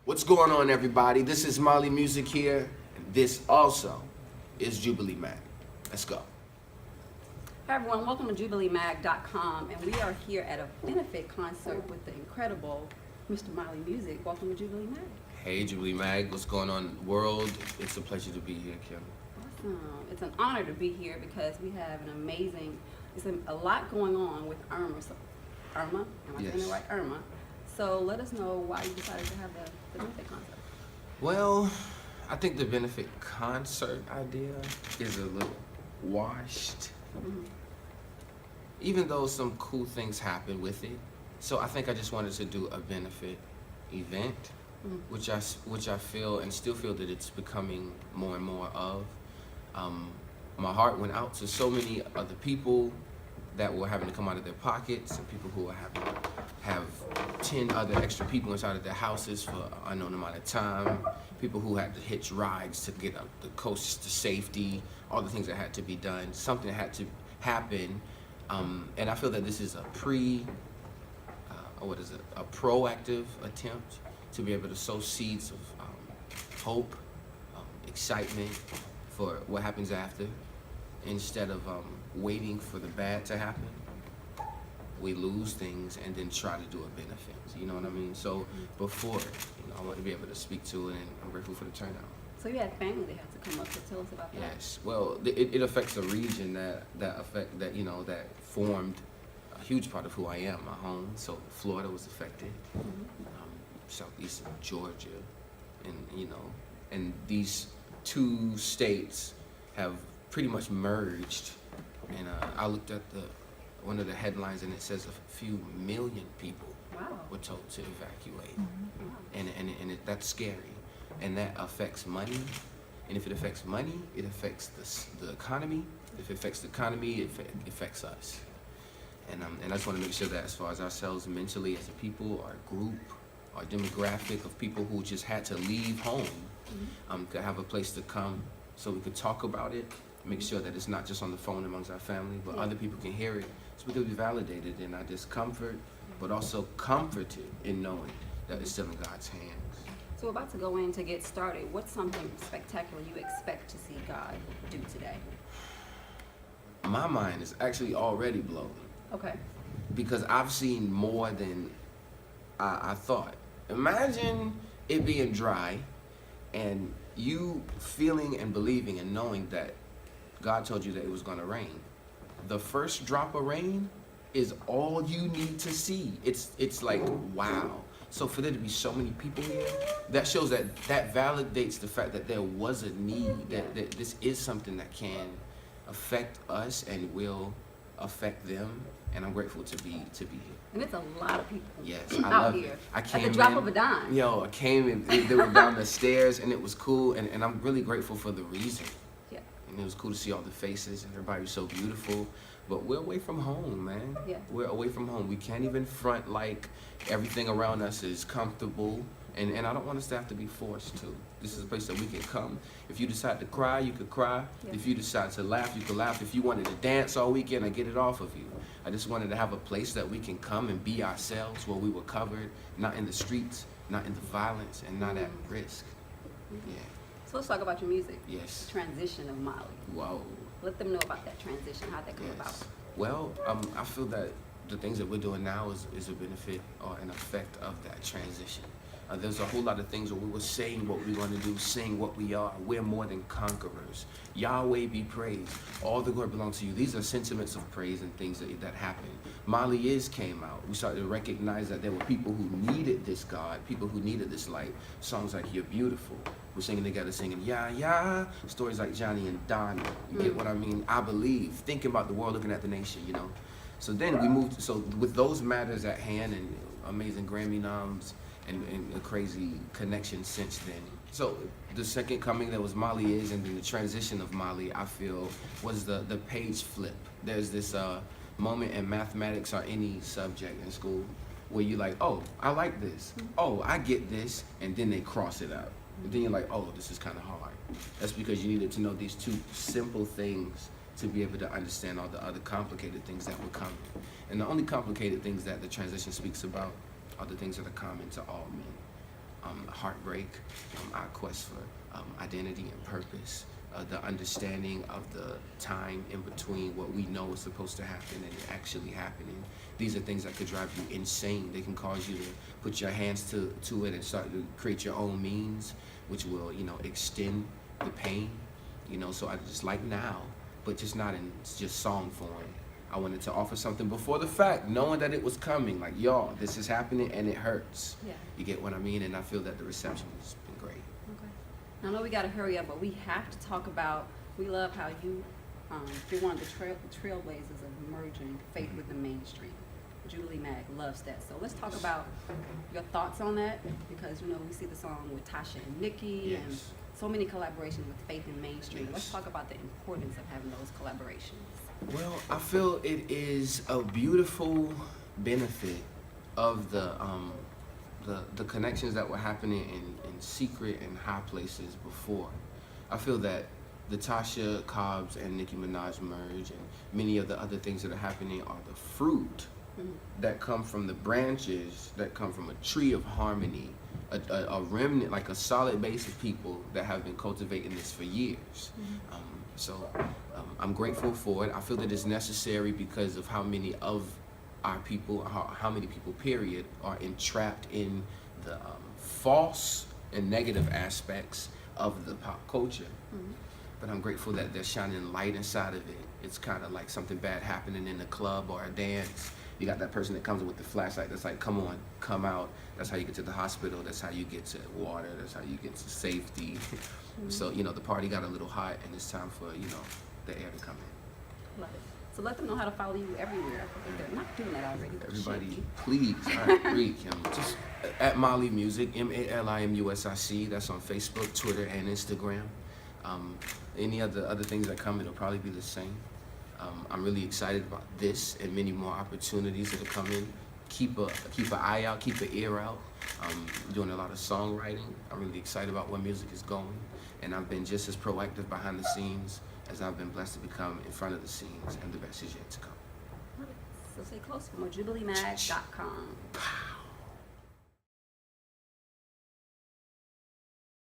What's going on, everybody? This is Molly Music here, and this also is Jubilee Mag. Let's go. Hi everyone, welcome to JubileeMag.com, and we are here at a benefit concert with the incredible Mr. Molly Music. Welcome to Jubilee Mag. Hey, Jubilee Mag. What's going on, world? It's a pleasure to be here, Kim. Awesome. It's an honor to be here because we have an amazing, a lot going on with Irma. So, Irma? Am I saying it right? Irma. So let us know why you decided to have the benefit concert. Well, I think the benefit concert idea is a little washed. Mm-hmm. Even though some cool things happen with it. So I think I just wanted to do a benefit event, which I feel and still feel that it's becoming more and more of. My heart went out to so many other people that were having to come out of their pockets, and people who were having to have 10 other extra people inside of their houses for an unknown amount of time, people who had to hitch rides to get up the coast to safety, all the things that had to be done, something had to happen, and I feel that this is a proactive attempt to be able to sow seeds of hope, excitement for what happens after, instead of waiting for the bad to happen. We lose things and then try to do a benefit. You know what I mean? So before, I want to be able to speak to it, and I'm grateful for the turnout. So you had family that had to come up to tell us about that. Yes. Well, it affects a region that formed a huge part of who I am, my home. So Florida was affected, southeastern Georgia, and these two states have pretty much merged. And I looked at one of the headlines, and it says a few million people were told to evacuate, and that's scary, and that affects money. And if it affects money, it affects the economy. If it affects the economy, it affects us. And I just want to make sure that as far as ourselves mentally as a people, our group, our demographic of people who just had to leave home, could have a place to come so we could talk about it, make sure that it's not just on the phone amongst our family, but other people can hear it, so we can be validated in our discomfort, but also comforted in knowing that it's still in God's hands. So we're about to go in to get started. What's something spectacular you expect to see God do today? My mind is actually already blown. Okay. Because I've seen more than I thought. Imagine it being dry and you feeling and believing and knowing that God told you that it was going to rain. The first drop of rain is all you need to see. It's like, wow. So for there to be so many people here, that shows that validates the fact that there was a need, that this is something that can affect us and will affect them. And I'm grateful to be here. And it's a lot of people out here. I came at the drop of a dime. I came and they were down the stairs, and it was cool, and I'm really grateful for the reason. Yeah. And it was cool to see all the faces, and everybody was so beautiful. But we're away from home, man. Yeah. We're away from home. We can't even front like everything around us is comfortable. And I don't want us to have to be forced to. This is a place that we can come. If you decide to cry, you could cry. Yeah. If you decide to laugh, you could laugh. If you wanted to dance all weekend, I get it off of you. I just wanted to have a place that we can come and be ourselves, where we were covered, not in the streets, not in the violence, and not at risk. Yeah. So let's talk about your music. Yes. Transition of Molly. Whoa. Let them know about that transition, how'd that come about? Well, I feel that the things that we're doing now is a benefit or an effect of that transition. There's a whole lot of things where we were saying what we want to do, saying what we are. We're more than conquerors. Yahweh be praised. All the glory belongs to you. These are sentiments of praise and things that happen. Molly Is came out. We started to recognize that there were people who needed this God, people who needed this light. Songs like You're Beautiful. We're singing together, singing Yeah, yeah. Stories like Johnny and Donna. You get what I mean? I Believe. Thinking about the world, looking at the nation, So then we moved. So with those matters at hand and amazing Grammy noms, and a crazy connection since then. So the second coming, there was Molly Is, and then the transition of Molly, I feel, was the page flip. There's this moment in mathematics or any subject in school where you're like, oh, I like this. Oh, I get this. And then they cross it out. And then you're like, oh, this is kind of hard. That's because you needed to know these two simple things to be able to understand all the other complicated things that were coming. And the only complicated things that the transition speaks about are the things that are common to all men. heartbreak, our quest for identity and purpose, the understanding of the time in between what we know is supposed to happen and it actually happening. These are things that could drive you insane. They can cause you to put your hands to it and start to create your own means, which will, extend the pain. So I just like now, but just not in just song form. I wanted to offer something before the fact, knowing that it was coming. Like, y'all, this is happening and it hurts. Yeah. You get what I mean? And I feel that the reception has been great. Okay. I know we got to hurry up, but we have to talk about, we love how you're one of the trailblazers of merging faith with the mainstream. Jubilee Mag loves that. So let's talk about your thoughts on that, because, we see the song with Tasha and Nikki and so many collaborations with faith and mainstream. Yes. Let's talk about the importance of having those collaborations. Well, I feel it is a beautiful benefit of the connections that were happening in secret and high places before. I feel that the Tasha Cobbs and Nicki Minaj merge and many of the other things that are happening are the fruit that come from the branches that come from a tree of harmony, a remnant, like a solid base of people that have been cultivating this for years. So I'm grateful for it. I feel that it's necessary because of how many of our people, how many people, period, are entrapped in the false and negative aspects of the pop culture. But I'm grateful that they're shining light inside of it. It's kind of like something bad happening in a club or a dance. You got that person that comes in with the flashlight that's like, come on, come out. That's how you get to the hospital. That's how you get to water. That's how you get to safety. So, the party got a little hot and it's time for, the air to come in. Love it. So let them know how to follow you everywhere. If they're not doing that already. Everybody, please, I agree, Kim. Just at Mali Music, MALIMUSIC. That's on Facebook, Twitter, and Instagram. Any other things that come, it'll probably be the same. I'm really excited about this and many more opportunities that are coming. Keep an eye out, keep an ear out. Doing a lot of songwriting. I'm really excited about where music is going, and I've been just as proactive behind the scenes as I've been blessed to become in front of the scenes, and the best is yet to come. So stay close for more JubileeMag.com.